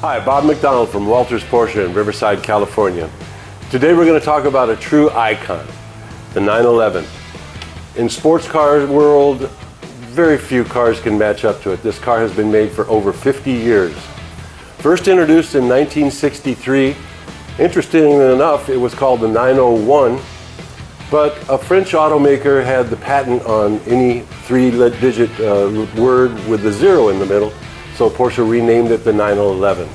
Hi, Bob McDonald from Walters Porsche in Riverside, California. Today we're going to talk about a true icon, the 911. In sports car world, very few cars can match up to it. This car has been made for over 50 years. First introduced in 1963, interestingly enough, it was called the 901, but a French automaker had the patent on any three-digit word with the zero in the middle, so Porsche renamed it the 911.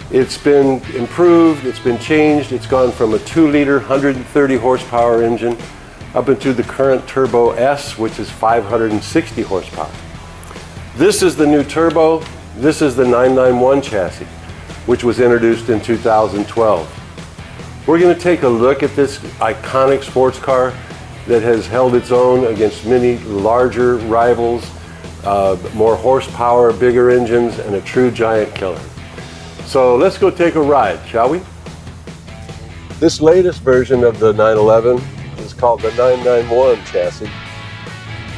It's been improved, it's been changed, it's gone from a 2-liter, 130 horsepower engine up into the current Turbo S, which is 560 horsepower. This is the new Turbo, this is the 991 chassis, which was introduced in 2012. We're going to take a look at this iconic sports car that has held its own against many larger rivals, more horsepower, bigger engines, and a true giant killer. So let's go take a ride, shall we? This latest version of the 911 is called the 991 chassis.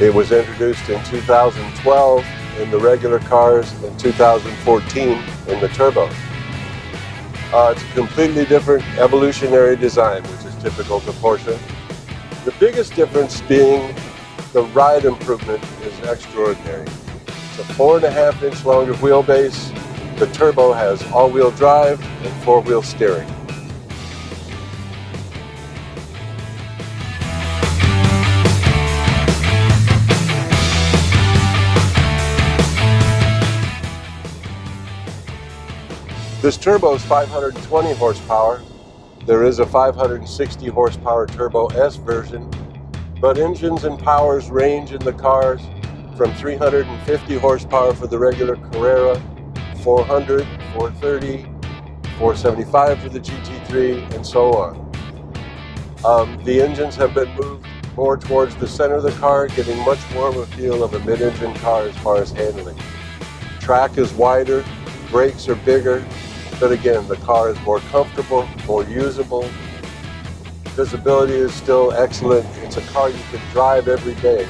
It was introduced in 2012 in the regular cars, in 2014 in the Turbo. It's a completely different evolutionary design, which is typical to Porsche. The biggest difference being the ride improvement is extraordinary. It's a 4.5-inch longer wheelbase. The Turbo has all-wheel drive and 4-wheel steering. This Turbo is 520 horsepower. There is a 560 horsepower Turbo S version, but engines and powers range in the cars from 350 horsepower for the regular Carrera, 400, 430, 475 for the GT3, and so on. The engines have been moved more towards the center of the car, getting much more of a feel of a mid-engine car as far as handling. Track is wider, brakes are bigger, but again, the car is more comfortable, more usable. Visibility is still excellent. It's a car you can drive every day.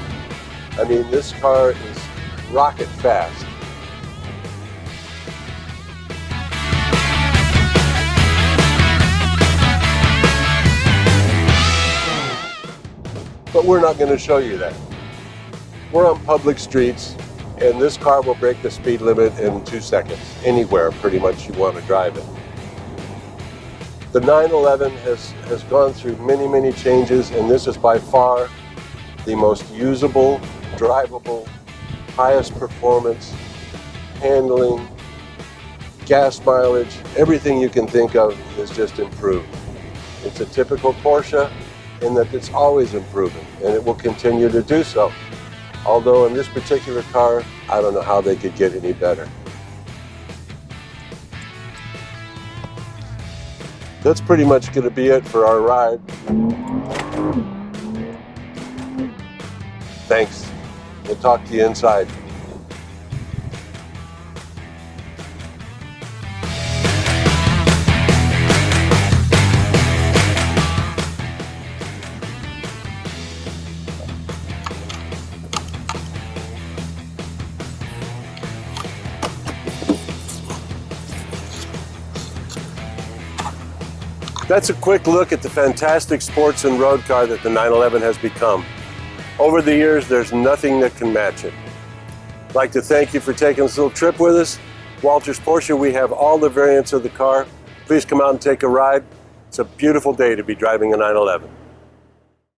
I mean, this car is rocket fast. But we're not going to show you that. We're on public streets, and this car will break the speed limit in 2 seconds, anywhere pretty much you want to drive it. The 911 has gone through many changes, and this is by far the most usable, drivable, highest performance, handling, gas mileage, everything you can think of is just improved. It's a typical Porsche in that it's always improving, and it will continue to do so. Although in this particular car, I don't know how they could get any better. That's pretty much going to be it for our ride. Thanks. We'll talk to you inside. That's a quick look at the fantastic sports and road car that the 911 has become. Over the years, there's nothing that can match it. I'd like to thank you for taking this little trip with us. Walters Porsche, we have all the variants of the car. Please come out and take a ride. It's a beautiful day to be driving a 911.